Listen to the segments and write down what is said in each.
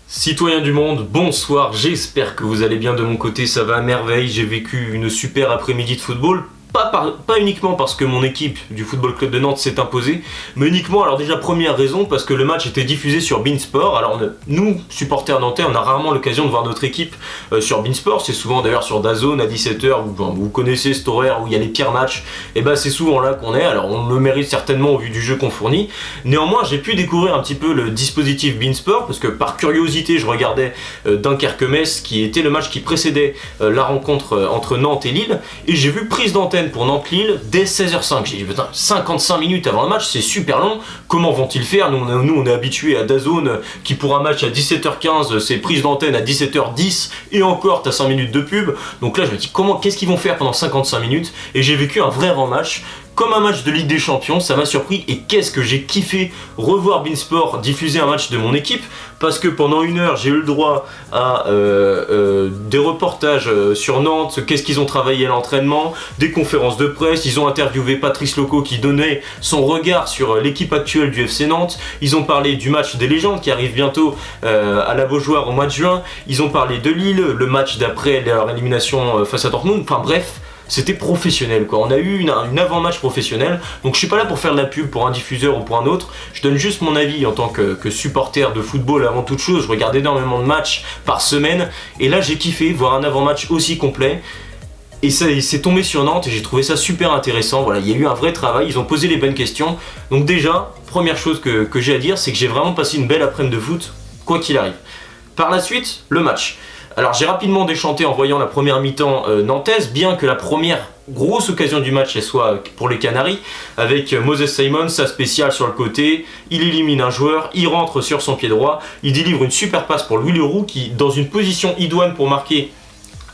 Citoyens du monde, bonsoir, j'espère que vous allez bien de mon côté, ça va à merveille, j'ai vécu une super après-midi de football. Pas uniquement parce que mon équipe du Football Club de Nantes s'est imposée, mais uniquement, alors déjà première raison, parce que le match était diffusé sur beIN Sport. Alors nous, supporters nantais, on a rarement l'occasion de voir notre équipe sur beIN Sport, c'est souvent d'ailleurs sur DAZN à 17h, vous connaissez cet horaire où il y a les pires matchs, et ben c'est souvent là qu'on est, alors on le mérite certainement au vu du jeu qu'on fournit. Néanmoins, j'ai pu découvrir un petit peu le dispositif beIN Sport, parce que par curiosité, je regardais Dunkerque-Metz, qui était le match qui précédait la rencontre entre Nantes et Lille, et j'ai vu prise d'antenne pour Nantes-Lille dès 16h05. J'ai dit putain, 55 minutes avant le match, c'est super long, comment vont-ils faire? Nous on est habitués à DAZN qui pour un match à 17h15 c'est prise d'antenne à 17h10 et encore t'as 5 minutes de pub. Donc là je me dis qu'est-ce qu'ils vont faire pendant 55 minutes? Et j'ai vécu un vrai avant-match comme un match de Ligue des Champions, ça m'a surpris et qu'est-ce que j'ai kiffé revoir beIN Sport diffuser un match de mon équipe, parce que pendant une heure j'ai eu le droit à des reportages sur Nantes, qu'est-ce qu'ils ont travaillé à l'entraînement, des conférences de presse, ils ont interviewé Patrice Loco qui donnait son regard sur l'équipe actuelle du FC Nantes, ils ont parlé du match des légendes qui arrive bientôt à la Beaujoire au mois de juin, ils ont parlé de Lille, le match d'après leur élimination face à Dortmund, enfin bref. C'était professionnel quoi, on a eu une avant-match professionnelle, donc je suis pas là pour faire de la pub pour un diffuseur ou pour un autre, je donne juste mon avis en tant que supporter de football avant toute chose, je regarde énormément de matchs par semaine, et là j'ai kiffé voir un avant-match aussi complet, et c'est tombé sur Nantes et j'ai trouvé ça super intéressant, voilà, il y a eu un vrai travail, ils ont posé les bonnes questions, donc déjà, première chose que j'ai à dire, c'est que j'ai vraiment passé une belle après-midi de foot, quoi qu'il arrive. Par la suite, le match. Alors j'ai rapidement déchanté en voyant la première mi-temps nantaise, bien que la première grosse occasion du match elle soit pour les Canaries, avec Moses Simon, sa spéciale sur le côté, il élimine un joueur, il rentre sur son pied droit, il délivre une super passe pour Louis Leroux qui, dans une position idoine pour marquer,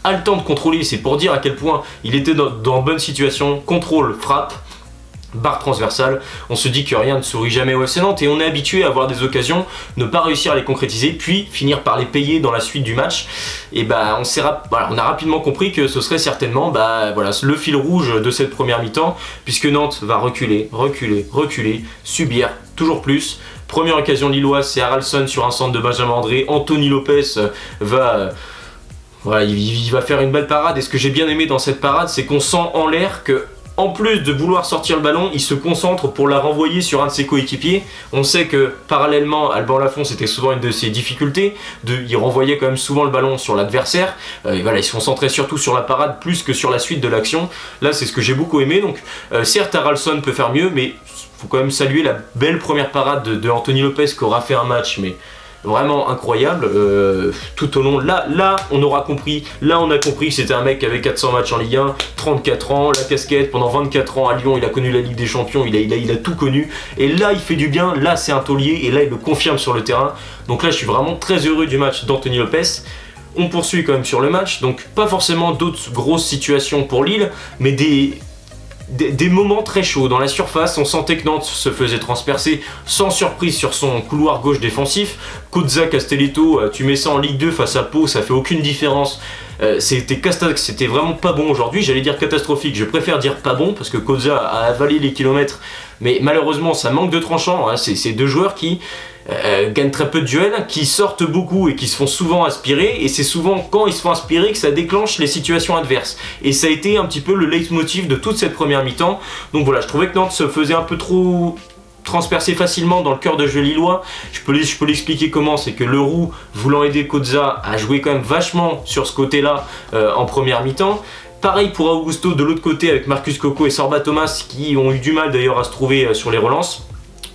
a le temps de contrôler, c'est pour dire à quel point il était dans bonne situation, contrôle, frappe, barre transversale, on se dit que rien ne sourit jamais au FC Nantes et on est habitué à avoir des occasions, ne pas réussir à les concrétiser, puis finir par les payer dans la suite du match. Et bah on a rapidement compris que ce serait certainement le fil rouge de cette première mi-temps, puisque Nantes va reculer, subir toujours plus. Première occasion lilloise, c'est Haralson sur un centre de Benjamin André, Anthony Lopez il va faire une belle parade, et ce que j'ai bien aimé dans cette parade, c'est qu'on sent en l'air que en plus de vouloir sortir le ballon, il se concentre pour la renvoyer sur un de ses coéquipiers. On sait que parallèlement, Alban Lafont, c'était souvent une de ses difficultés. Il renvoyait quand même souvent le ballon sur l'adversaire. Il se concentrait surtout sur la parade plus que sur la suite de l'action. Là, c'est ce que j'ai beaucoup aimé. Donc, certes, Haralson peut faire mieux, mais il faut quand même saluer la belle première parade de Anthony Lopez qui aura fait un match, mais vraiment incroyable tout au long. Là on a compris que c'était un mec qui avait 400 matchs en Ligue 1, 34 ans, la casquette, pendant 24 ans à Lyon, il a connu la Ligue des Champions, il a tout connu, et là il fait du bien, là c'est un taulier, et là il le confirme sur le terrain. Donc là je suis vraiment très heureux du match d'Anthony Lopez. On poursuit quand même sur le match, donc pas forcément d'autres grosses situations pour Lille, mais des moments très chauds dans la surface. On sentait que Nantes se faisait transpercer sans surprise sur son couloir gauche défensif. Kozza, Castelletto, tu mets ça en Ligue 2 face à Pau, ça fait aucune différence. C'était vraiment pas bon aujourd'hui, j'allais dire catastrophique, je préfère dire pas bon parce que Kozza a avalé les kilomètres, mais malheureusement ça manque de tranchant, hein. C'est deux joueurs qui gagnent très peu de duels, qui sortent beaucoup et qui se font souvent aspirer, et c'est souvent quand ils se font aspirer que ça déclenche les situations adverses, et ça a été un petit peu le leitmotiv de toute cette première mi-temps. Donc voilà, je trouvais que Nantes se faisait un peu trop transpercer facilement dans le cœur de jeu lillois. Je peux l'expliquer comment, c'est que Leroux, voulant aider Kozza, a joué quand même vachement sur ce côté-là en première mi-temps. Pareil pour Augusto de l'autre côté avec Marcus Coco et Sorba Thomas qui ont eu du mal d'ailleurs à se trouver sur les relances.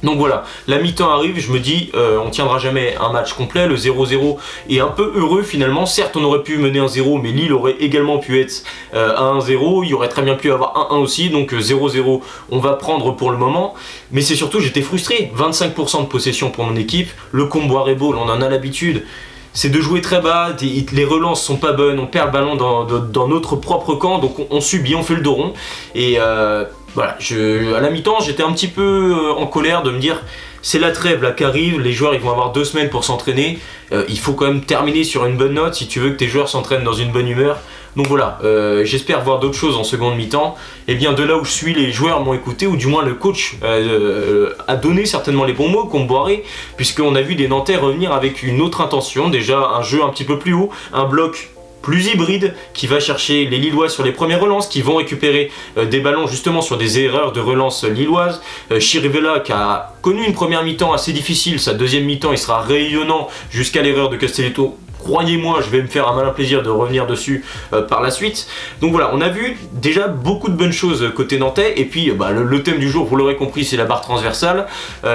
Donc voilà, la mi-temps arrive, je me dis on tiendra jamais un match complet, le 0-0 est un peu heureux finalement, certes on aurait pu mener 1-0 mais Lille aurait également pu être à 1-0, il y aurait très bien pu avoir 1-1 aussi, donc 0-0 on va prendre pour le moment, mais c'est surtout j'étais frustré, 25% de possession pour mon équipe, le combo ball on en a l'habitude, c'est de jouer très bas, les relances sont pas bonnes, on perd le ballon dans notre propre camp, donc on subit, on fait le dos rond, et voilà, à la mi-temps j'étais un petit peu en colère de me dire c'est la trêve là qui arrive, les joueurs ils vont avoir 2 semaines pour s'entraîner, il faut quand même terminer sur une bonne note si tu veux que tes joueurs s'entraînent dans une bonne humeur. Donc voilà, j'espère voir d'autres choses en seconde mi-temps. Et bien de là où je suis, les joueurs m'ont écouté, ou du moins le coach a donné certainement les bons mots, Comboiré, puisqu'on a vu des Nantais revenir avec une autre intention, déjà un jeu un petit peu plus haut, un bloc plus hybride, qui va chercher les Lillois sur les premières relances, qui vont récupérer des ballons justement sur des erreurs de relance lilloises. Chirivella qui a connu une première mi-temps assez difficile, sa deuxième mi-temps il sera rayonnant jusqu'à l'erreur de Castelletto. Croyez-moi, je vais me faire un malin plaisir de revenir dessus par la suite. Donc voilà, on a vu déjà beaucoup de bonnes choses côté nantais. Et puis le thème du jour, vous l'aurez compris, c'est la barre transversale.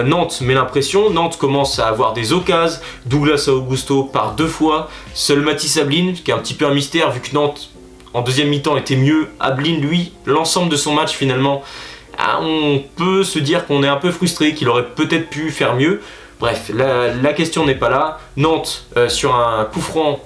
Nantes met l'impression, Nantes commence à avoir des occasions. Douglas Augusto par 2 fois. Seul Mathis Ablin, qui est un petit peu un mystère vu que Nantes en deuxième mi-temps était mieux. Ablin, lui, l'ensemble de son match finalement, on peut se dire qu'on est un peu frustré, qu'il aurait peut-être pu faire mieux. Bref, la question n'est pas là. Nantes, sur un coup franc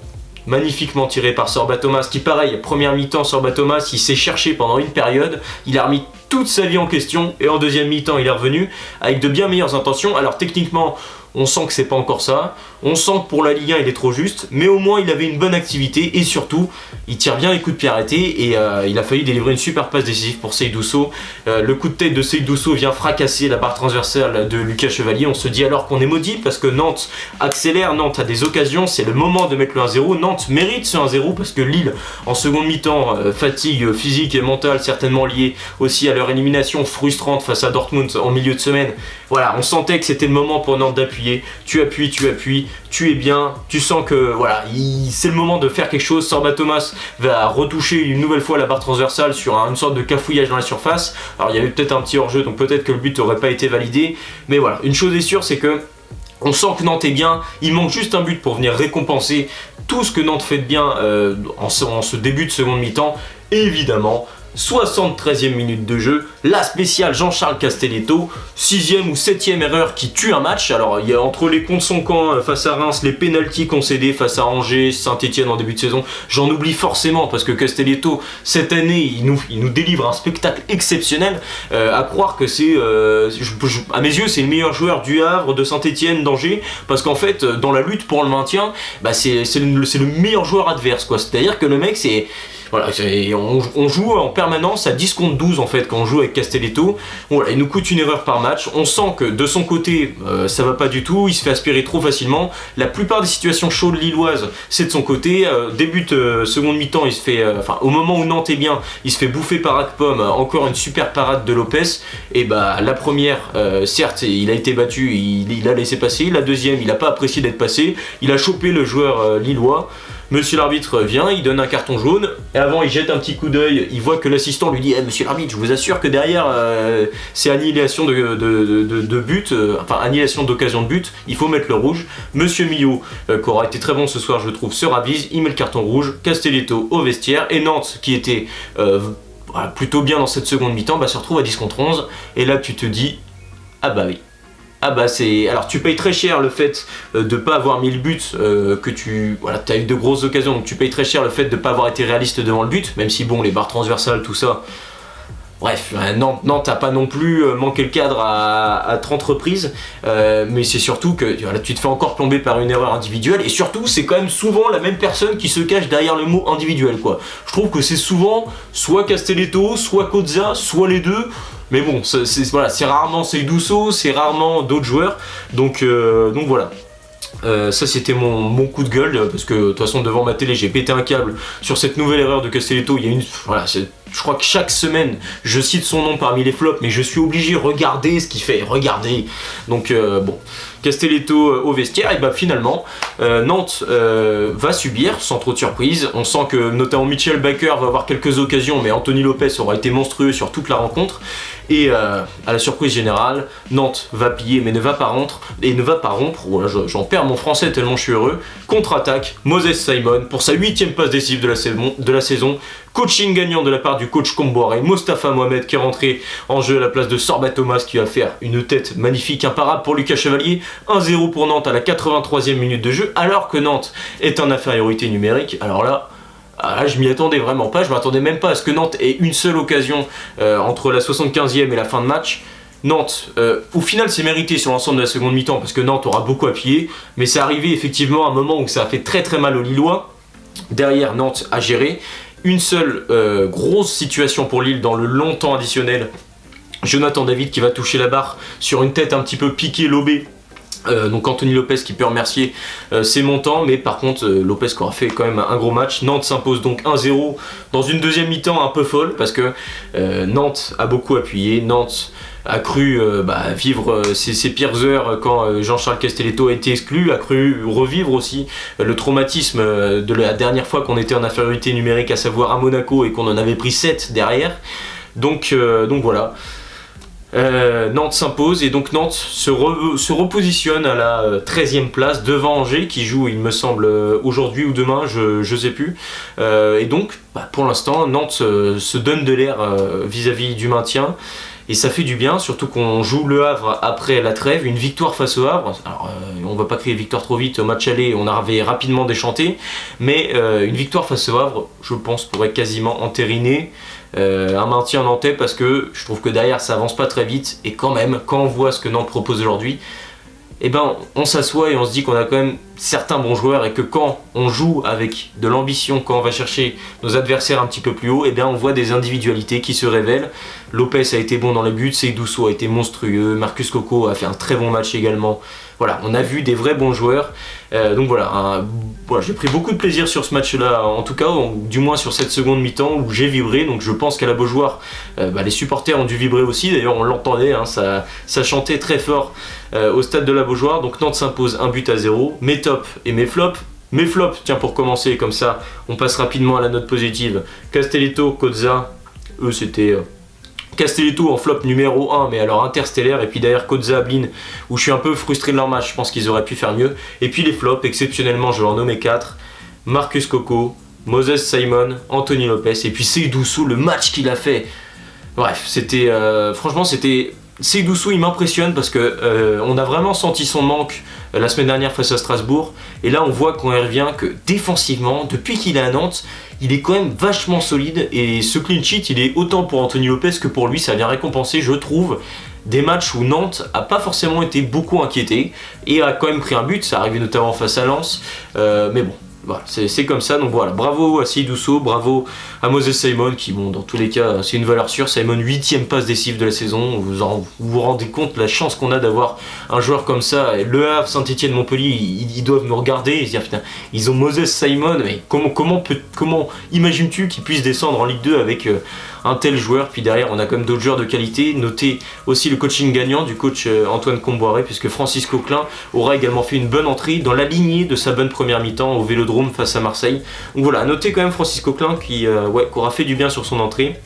magnifiquement tiré par Sorba Thomas, qui pareil, première mi-temps, Sorba Thomas, il s'est cherché pendant une période, il a remis toute sa vie en question, et en deuxième mi-temps, il est revenu avec de bien meilleures intentions. Alors techniquement, on sent que c'est pas encore ça, on sent que pour la Ligue 1 il est trop juste, mais au moins il avait une bonne activité et surtout il tire bien les coups de pied arrêtés et il a failli délivrer une super passe décisive pour Seydou Sow. Le coup de tête de Seydou Sow vient fracasser la barre transversale de Lucas Chevalier. On se dit alors qu'on est maudit parce que Nantes accélère, Nantes a des occasions, c'est le moment de mettre le 1-0. Nantes mérite ce 1-0 parce que Lille en seconde mi-temps, fatigue physique et mentale certainement liée aussi à leur élimination frustrante face à Dortmund en milieu de semaine. Voilà, on sentait que c'était le moment pour Nantes d'appuyer. Tu appuies, tu es bien, tu sens que voilà, c'est le moment de faire quelque chose. Sorba Thomas va retoucher une nouvelle fois la barre transversale sur une sorte de cafouillage dans la surface. Alors il y avait peut-être un petit hors-jeu, donc peut-être que le but n'aurait pas été validé. Mais voilà, une chose est sûre, c'est que on sent que Nantes est bien, il manque juste un but pour venir récompenser tout ce que Nantes fait de bien en ce début de seconde mi-temps. Et évidemment, 73e minute de jeu, la spéciale Jean-Charles Castelletto, 6e ou 7e erreur qui tue un match. Alors il y a entre les contre son camp face à Reims, les pénaltys concédés face à Angers, Saint-Etienne en début de saison, j'en oublie forcément parce que Castelletto cette année il nous délivre un spectacle exceptionnel, à croire que c'est, à mes yeux c'est le meilleur joueur du Havre, de Saint-Etienne, d'Angers, parce qu'en fait dans la lutte pour le maintien, c'est le meilleur joueur adverse quoi. C'est-à-dire que le mec c'est... Voilà, on joue en permanence à 10 contre 12 en fait quand on joue avec Castelletto. Voilà, il nous coûte une erreur par match. On sent que de son côté ça va pas du tout, il se fait aspirer trop facilement. La plupart des situations chaudes lilloises c'est de son côté. Débute seconde mi-temps, il se fait, au moment où Nantes est bien, il se fait bouffer par Akpom. Encore une super parade de Lopez. Et la première, certes il a été battu, il a laissé passer. La deuxième, il a pas apprécié d'être passé. Il a chopé le joueur lillois. Monsieur l'arbitre vient, il donne un carton jaune, et avant il jette un petit coup d'œil, il voit que l'assistant lui dit monsieur l'arbitre, je vous assure que derrière c'est annihilation de but, annihilation d'occasion de but, il faut mettre le rouge. Monsieur Millot, qui aura été très bon ce soir je trouve, se ravise, il met le carton rouge, Castelletto au vestiaire, et Nantes qui était plutôt bien dans cette seconde mi-temps, se retrouve à 10 contre 11, et là tu te dis, ah bah oui. Alors tu payes très cher le fait de pas avoir mis le but, que tu as eu de grosses occasions, donc tu payes très cher le fait de pas avoir été réaliste devant le but, même si bon les barres transversales tout ça, bref, Nantes t'as pas non plus manqué le cadre à 30 reprises, mais c'est surtout que tu te fais encore plomber par une erreur individuelle, et surtout c'est quand même souvent la même personne qui se cache derrière le mot individuel quoi. Je trouve que c'est souvent soit Castelletto, soit Cozza, soit les deux. Mais bon, c'est rarement Seydou Sow, c'est rarement d'autres joueurs, donc voilà. Ça c'était mon coup de gueule, parce que de toute façon devant ma télé j'ai pété un câble sur cette nouvelle erreur de Castelletto. Il y a je crois que chaque semaine je cite son nom parmi les flops, mais je suis obligé de regarder ce qu'il fait, regardez. Donc bon, Castelletto au vestiaire, et finalement Nantes va subir sans trop de surprise. On sent que notamment Mitchell Baker va avoir quelques occasions, mais Anthony Lopez aura été monstrueux sur toute la rencontre. Et à la surprise générale, Nantes va piller mais ne va pas rompre. Voilà, j'en perds mon français tellement je suis heureux. Contre-attaque, Moses Simon pour sa 8e passe décisive de la saison. Coaching gagnant de la part du coach Comboiré, Mostafa Mohamed qui est rentré en jeu à la place de Sorba Thomas qui va faire une tête magnifique, imparable pour Lucas Chevalier. 1-0 pour Nantes à la 83e minute de jeu, alors que Nantes est en infériorité numérique. Alors là, je m'y attendais vraiment pas, je m'attendais même pas à ce que Nantes ait une seule occasion entre la 75e et la fin de match. Nantes, au final c'est mérité sur l'ensemble de la seconde mi-temps parce que Nantes aura beaucoup appuyé, mais c'est arrivé effectivement à un moment où ça a fait très très mal aux Lillois. Derrière, Nantes a géré. Une seule grosse situation pour Lille dans le long temps additionnel. Jonathan David qui va toucher la barre sur une tête un petit peu piquée, lobée. Donc Anthony Lopez qui peut remercier ses montants, mais par contre Lopez qui aura fait quand même un gros match. Nantes s'impose donc 1-0 dans une deuxième mi-temps un peu folle parce que Nantes a beaucoup appuyé. Nantes a cru vivre ses pires heures quand Jean-Charles Castelletto a été exclu, a cru revivre aussi le traumatisme de la dernière fois qu'on était en infériorité numérique, à savoir à Monaco, et qu'on en avait pris 7 derrière. Donc voilà. Nantes s'impose et donc Nantes se repositionne à la 13e place devant Angers qui joue, il me semble, aujourd'hui ou demain, je sais plus. Et donc pour l'instant Nantes se donne de l'air vis-à-vis du maintien. Et ça fait du bien, surtout qu'on joue le Havre après la trêve, une victoire face au Havre. Alors, on va pas crier victoire trop vite, au match aller, on avait rapidement déchanté, mais une victoire face au Havre, je pense, pourrait quasiment entériner un maintien nantais, parce que je trouve que derrière ça avance pas très vite, et quand même, quand on voit ce que Nantes propose aujourd'hui, eh ben, on s'assoit et on se dit qu'on a quand même certains bons joueurs, et que quand on joue avec de l'ambition, quand on va chercher nos adversaires un petit peu plus haut, eh bien on voit des individualités qui se révèlent. Lopez a été bon dans les buts, Seydou Sow a été monstrueux, Marcus Coco a fait un très bon match également. Voilà, on a vu des vrais bons joueurs. Donc voilà, j'ai pris beaucoup de plaisir sur ce match-là, en tout cas, du moins sur cette seconde mi-temps où j'ai vibré. Donc je pense qu'à la Beaujoire, les supporters ont dû vibrer aussi. D'ailleurs, on l'entendait, ça chantait très fort au stade de la Beaujoire. Donc Nantes s'impose 1-0. Mes tops et mes flops. Mes flops, tiens, pour commencer, comme ça, on passe rapidement à la note positive. Castelletto, Cozza, eux c'était... Castelletto en flop numéro 1, mais alors interstellaire, et puis derrière Cozza, Blin, où je suis un peu frustré de leur match, je pense qu'ils auraient pu faire mieux. Et puis les flops, exceptionnellement, je vais en nommer 4. Marcus Coco, Moses Simon, Anthony Lopez, et puis Seydou Sow, le match qu'il a fait. Bref, c'était franchement, Seydou Sow, il m'impressionne parce que on a vraiment senti son manque la semaine dernière face à Strasbourg, et là on voit quand il revient que défensivement, depuis qu'il est à Nantes, il est quand même vachement solide, et ce clean sheet il est autant pour Anthony Lopez que pour lui. Ça vient récompenser, je trouve, des matchs où Nantes a pas forcément été beaucoup inquiété et a quand même pris un but. Ça arrivait notamment face à Lens, mais bon. Voilà, c'est comme ça, donc voilà, bravo à Seydou Sow, bravo à Moses Simon qui, bon, dans tous les cas, c'est une valeur sûre. Simon, 8ème passe décisive de la saison, vous rendez compte la chance qu'on a d'avoir un joueur comme ça. Le Havre, Saint-Etienne, Montpellier, ils doivent nous regarder et se dire, putain, ils ont Moses Simon, mais comment imagines-tu qu'ils puissent descendre en Ligue 2 avec un tel joueur? Puis derrière, on a quand même d'autres joueurs de qualité. Notez aussi le coaching gagnant du coach Antoine Comboiré, puisque Francis Coquelin aura également fait une bonne entrée dans la lignée de sa bonne première mi-temps au Vélodrome face à Marseille. Donc voilà, notez quand même Francis Coquelin qui aura fait du bien sur son entrée.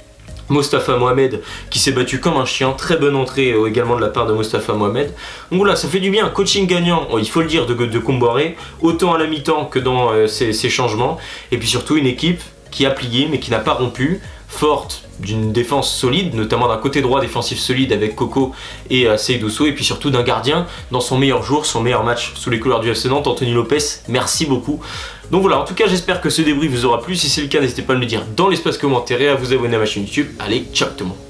Mostafa Mohamed qui s'est battu comme un chien, très bonne entrée également de la part de Mostafa Mohamed. Donc voilà, ça fait du bien, coaching gagnant, il faut le dire, de Comboiré, autant à la mi-temps que dans ses changements. Et puis surtout une équipe qui a plié mais qui n'a pas rompu, forte, d'une défense solide, notamment d'un côté droit défensif solide avec Coco et Seydou Sow, et puis surtout d'un gardien dans son meilleur jour, son meilleur match sous les couleurs du FC Nantes, Anthony Lopez. Merci beaucoup. Donc voilà, en tout cas j'espère que ce débrief vous aura plu. Si c'est le cas, n'hésitez pas à me le dire dans l'espace commentaire et à vous abonner à ma chaîne YouTube. Allez, ciao tout le monde.